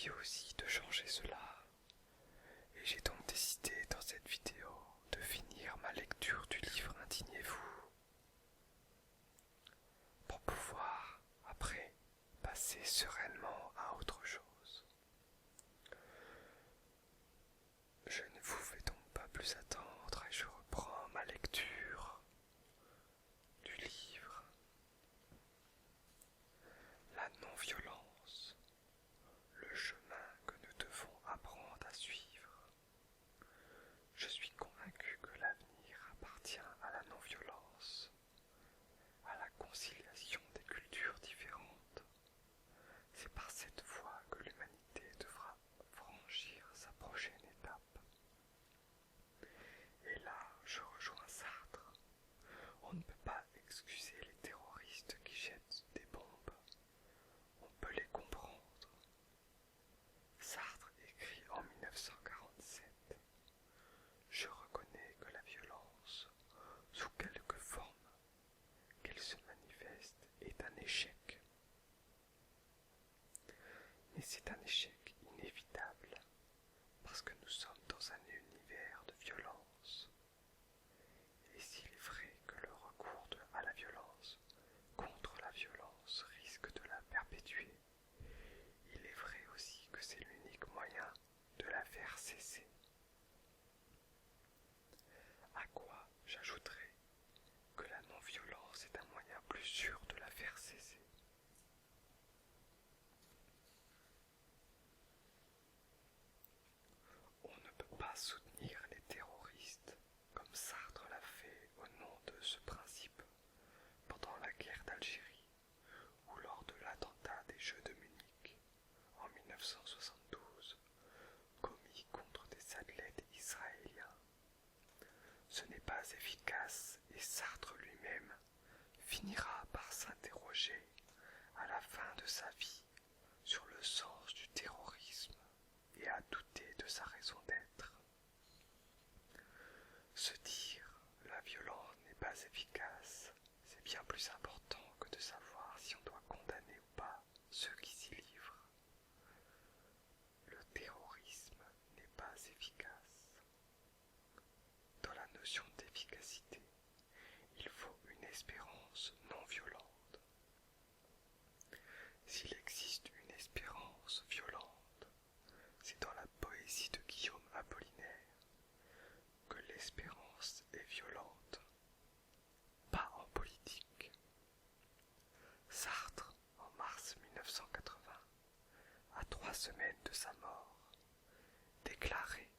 envie aussi de changer cela, et j'ai donc décidé dans cette vidéo de finir ma lecture du livre Indignez-vous, pour pouvoir, après, passer sereinement à autre chose. Je ne vous fais donc pas plus attendre et je reprends ma lecture du livre. La non-violence, le chemin que nous devons apprendre à suivre. Je suis convaincu que l'avenir appartient à la non-violence, à la conciliation des cultures différentes. C'est par cette voie que l'humanité devra franchir sa prochaine étape. Et là, je rejoins Sartre. On ne peut pas excuser les terroristes qui jettent des bombes. On peut les comprendre. Sartre écrit en 1947 : « Je reconnais que la violence, sous quelque forme qu'elle se manifeste, est un échec. Mais c'est un échec inévitable, parce que nous sommes dans un univers de violence. Et s'il est vrai que le recours à la violence contre la violence risque de la perpétuer, il est vrai aussi que c'est l'unique moyen de la faire cesser. » À quoi j'ajouterai que la non-violence est un moyen plus sûr de la faire cesser. On ne peut pas soutenir les terroristes comme Sartre l'a fait au nom de ce principe pendant la guerre d'Algérie ou lors de l'attentat des Jeux de Munich en 1972 commis contre des athlètes israéliens. Ce n'est pas efficace et Sartre lui-même finira par s'interroger à la fin de sa vie sur le sens du terrorisme et à douter de sa raison d'être. Se dire « la violence n'est pas efficace », c'est bien plus important que de savoir si on doit condamner ou pas ceux qui s'y livrent. Le terrorisme n'est pas efficace. Dans la notion d'efficacité, il faut une espérance non violente. S'il existe une espérance violente, c'est dans la poésie de Guillaume Apollinaire que l'espérance est violente, pas en politique. Sartre, en mars 1980, à 3 semaines de sa mort, déclarait :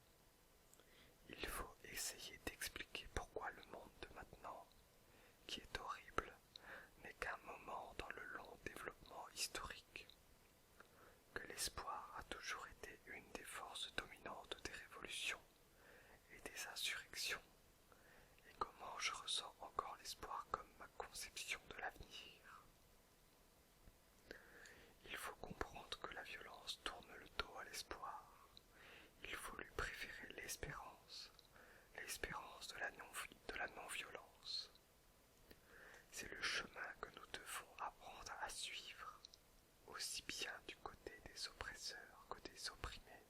« Il faut essayer d'expliquer pourquoi le monde de maintenant, qui est horrible, n'est qu'un moment dans le long développement historique, que l'espoir a toujours été une des forces dominantes des révolutions et des insurrections, et comment je ressens encore l'espoir comme ma conception de l'avenir. Il faut comprendre que la violence tourne le dos à l'espoir. Il faut lui préférer l'espérance de la non-violence. C'est le chemin que nous devons apprendre à suivre, aussi bien du côté des oppresseurs que des opprimés.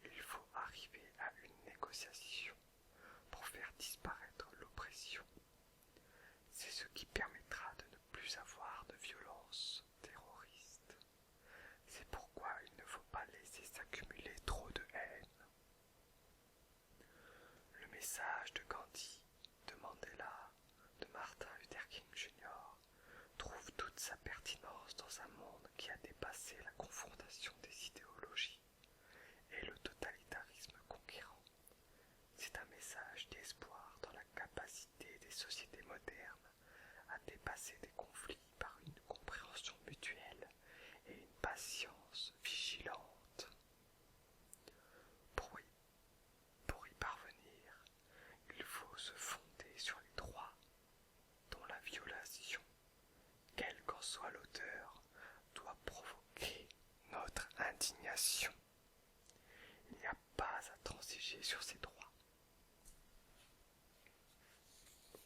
Il faut arriver à une négociation pour faire disparaître l'oppression. C'est ce qui permettra de ne plus avoir de violence terroriste. C'est pourquoi il ne faut pas laisser s'accumuler trop de haine. Le message de Gandhi, de Mandela, de Martin Luther King Jr. trouve toute sa pertinence dans un monde qui a dépassé la confrontation des idéologies et le totalitarisme conquérant. C'est un message d'espoir dans la capacité des sociétés modernes à dépasser des conflits par une compréhension mutuelle et une patience vigilante. Pour y parvenir, il faut se fonder sur les droits dont la violation, quel qu'en soit l'auteur, doit provoquer notre indignation. Il n'y a pas à transiger sur ces droits.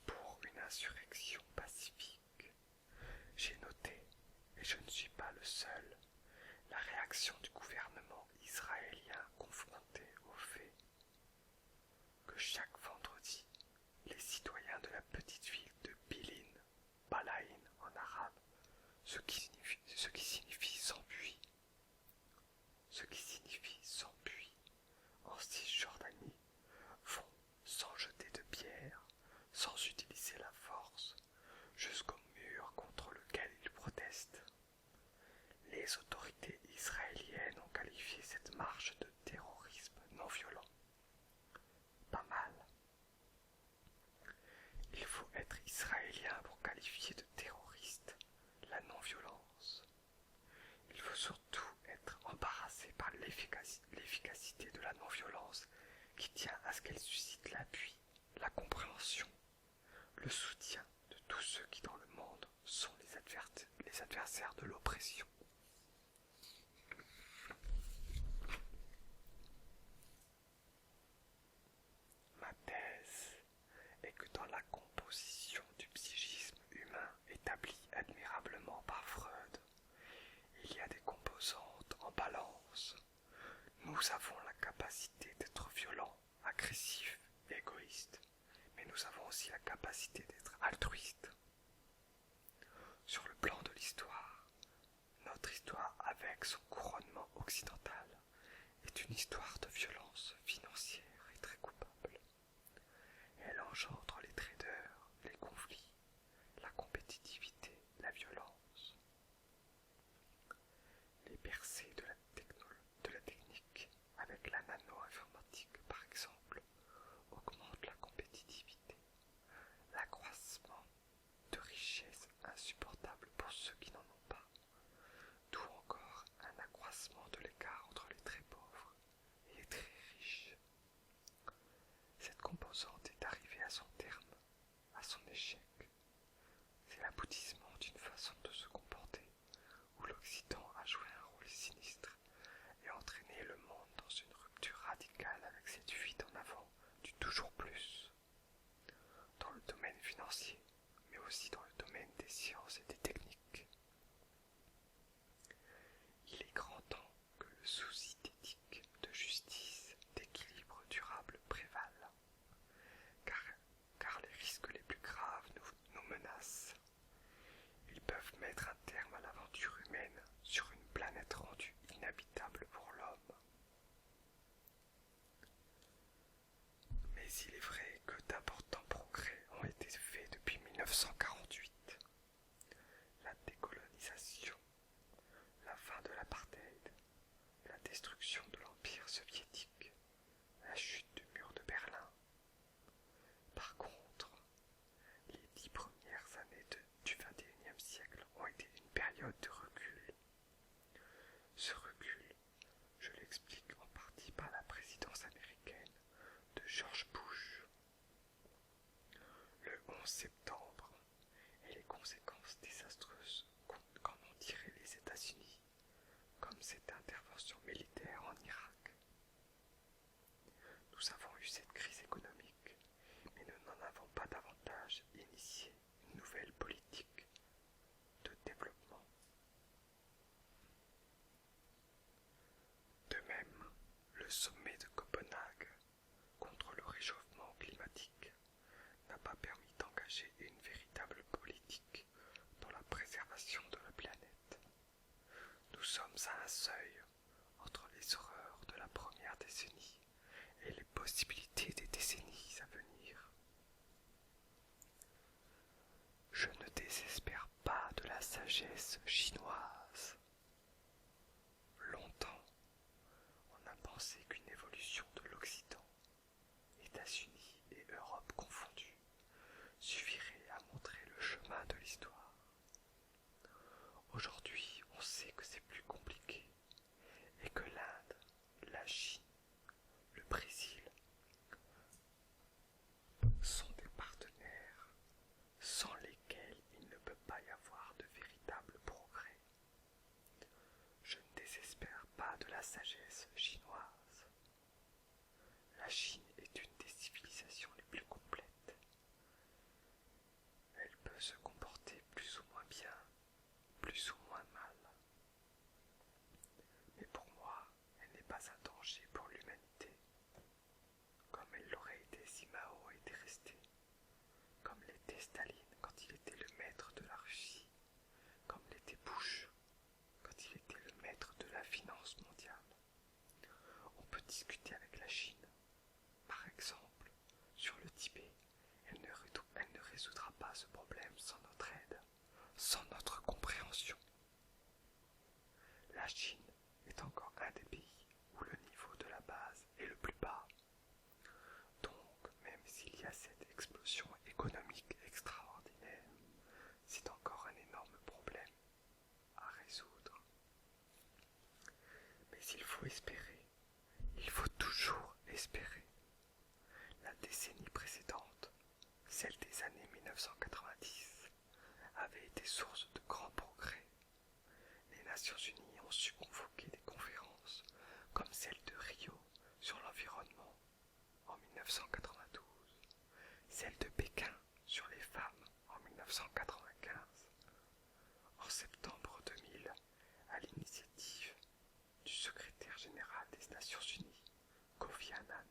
Pour une insurrection pacifique, j'ai noté, et je ne suis pas le seul, La réaction du gouvernement israélien confronté au fait que chaque vendredi, les citoyens de la petite ville de Balaïn en arabe, ce qui signifie sans puits en Cisjordanie, vont sans jeter de pierre, sans utiliser la force, jusqu'au mur contre lequel ils protestent. Les autorités israéliennes ont qualifié cette marche de terrorisme non violent. Pas mal. Il faut être israélien pour qualifier de terroriste la non-violence. Il faut surtout être embarrassé par l'efficacité de la non-violence qui tient à ce qu'elle suscite l'appui, la compréhension, le soutien de tous ceux qui dans le monde sont les adversaires de l'oppression. Ma thèse est que dans la composition du psychisme humain établie admirablement par Freud, il y a des composantes en balance. Nous avons la capacité d'être violents, agressifs, égoïstes, mais nous avons aussi la capacité d'être altruistes. Sur le plan de l'histoire, notre histoire avec son couronnement occidental est une histoire de violence financière et très coupable. Elle engendre les traders, les conflits, la compétitivité, la violence. Les percées de la technique avec la nano-informatique, par exemple, augmentent la compétitivité, l'accroissement de richesses insupportables pour ceux qui n'en ont pas, d'où encore un accroissement de l'écart entre les très pauvres et les très riches. Cette composante est arrivée à son terme, à son échec. C'est l'aboutissement d'une façon de se comporter où l'Occident a joué un rôle sinistre et entraîné le monde dans une rupture radicale avec cette fuite en avant du toujours plus, dans le domaine financier, mais aussi dans le domaine des sciences et des techniques. Il est grand temps que le souci d'éthique, de justice, d'équilibre durable prévale, car les risques les plus graves nous menacent. Ils peuvent mettre un terme à l'aventure humaine sur une planète rendue inhabitable pour l'homme. Mais il est vrai que d'importants progrès ont été faits depuis 1948. La décolonisation, la fin de l'apartheid, la destruction de l'Empire soviétique, la chute du mur de Berlin. Par contre, les 10 premières années du XXIe siècle ont été une période de recul. Ce recul, je l'explique en partie par la présidence américaine de George Bush. Le 11 septembre et les conséquences désastreuses qu'en ont tiré les États-Unis, comme cette intervention militaire en Irak. Nous avons eu cette crise économique, mais nous n'en avons pas davantage initié une nouvelle politique de développement. De même, le sommet de Copenhague contre le réchauffement climatique n'a pas permis d'engager une véritable politique dans la préservation de la planète. Nous sommes à un seuil entre les horreurs de la première décennie et les possibilités des décennies à venir. Je ne désespère pas de la sagesse chinoise. Longtemps, on a pensé qu'une évolution de l'Occident, États-Unis et Europe confondus, suffirait à montrer le chemin de l'histoire. Aujourd'hui, on sait que c'est plus compliqué et que l'Inde, la Chine, le Brésil sont des partenaires sans lesquels il ne peut pas y avoir de véritable progrès. Chine est encore un des pays où le niveau de la base est le plus bas. Donc, même s'il y a cette explosion économique extraordinaire, c'est encore un énorme problème à résoudre. Mais il faut espérer, il faut toujours espérer. La décennie précédente, celle des années 1990, avait été source de grands progrès. Les Nations Unies ont su convoquer des conférences comme celle de Rio sur l'environnement en 1992, celle de Pékin sur les femmes en 1995. En septembre 2000, à l'initiative du secrétaire général des Nations Unies, Kofi Annan,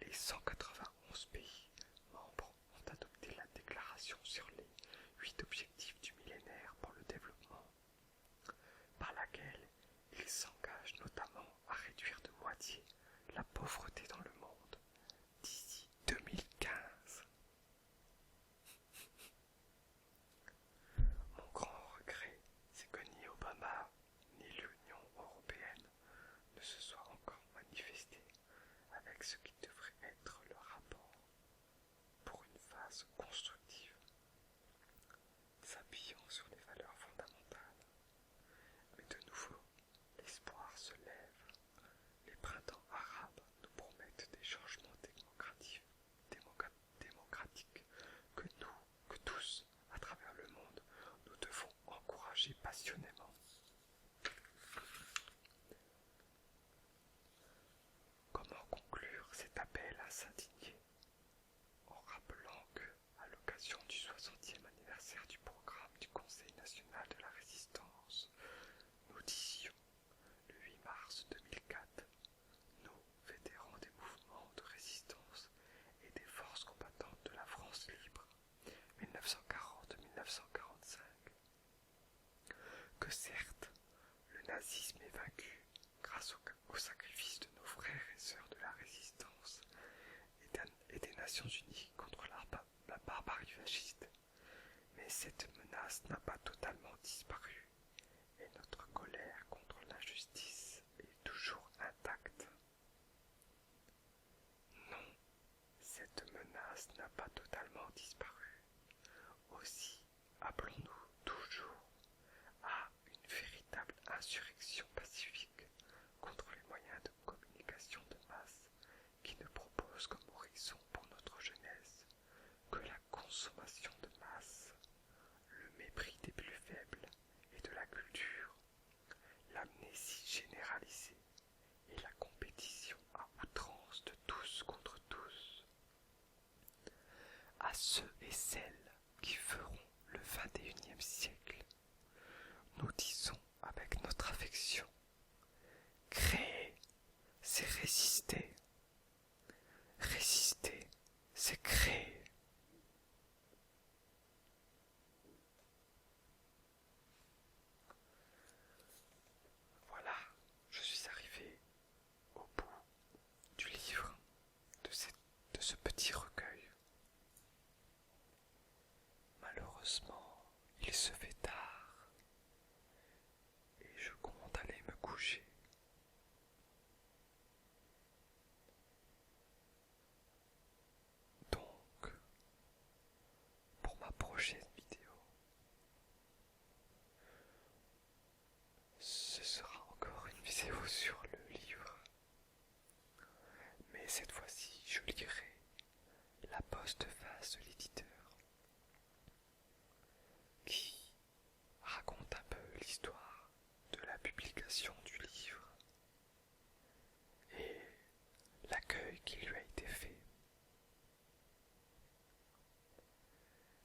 les 191 pays membres ont adopté la déclaration sur les 8 objectifs du millénaire pour le développement, par laquelle ils s'engagent notamment à réduire de moitié la pauvreté dans le monde d'ici 2015. Mon grand regret, c'est que ni Obama ni l'Union européenne ne se soient encore manifestés avec ce qui devrait être le rapport pour une phase constructive, s'appuyant sur les valeurs fondamentales. Mais de nouveau, l'espoir se lève. Les printemps arabes nous promettent des changements démocratiques que tous, à travers le monde, nous devons encourager passionnément. Comment conclure cet appel à s'indigner en rappelant que, à l'occasion du 60e anniversaire du programme du Conseil national de la résistance, nous disions, le 8 mars 2004, nous, vétérans des mouvements de résistance et des forces combattantes de la France libre, 1940-1945, que certes, le nazisme est vaincu grâce au sacrifice de nos frères et sœurs de la résistance et des Nations Unies contre la barbarie fasciste, mais cette menace n'a pas totalement disparu et notre colère contre l'injustice est toujours intacte. Non, cette menace n'a pas totalement disparu. Aussi, appelons-nous toujours à une véritable insurrection pacifique contre les moyens de communication de masse qui ne proposent comme horizon pour notre jeunesse que la consommation de masse, le mépris des plus faibles et de la culture, l'amnésie généralisée et la compétition à outrance de tous contre tous. À ceux et celles qui feront le XXIe siècle, nous disons avec notre affection, créer, c'est résister. Résister, c'est créer. Voilà, je suis arrivé au bout du livre, de ce petit recueil. Malheureusement, il se fait tard et je compte aller me coucher. Donc, pour ma prochaine vidéo, ce sera encore une vidéo sur le livre, mais cette fois-ci je lirai la postface de l'éditeur qui raconte un peu l'histoire de la publication du livre et l'accueil qui lui a été fait.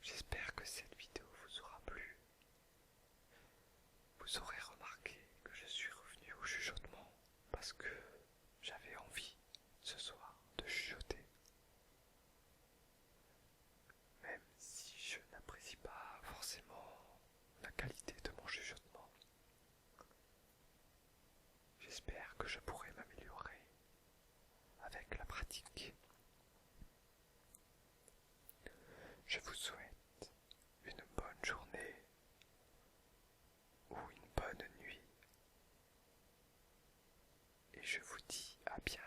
J'espère que cette vidéo vous aura plu. Vous aurez remarqué que je suis revenu au chuchotement parce que j'avais envie ce soir de chuchoter. Même si je n'apprécie pas forcément la qualité de mon chuchotement, j'espère que je pourrai m'améliorer avec la pratique. Je vous souhaite une bonne journée ou une bonne nuit je vous dis à bientôt.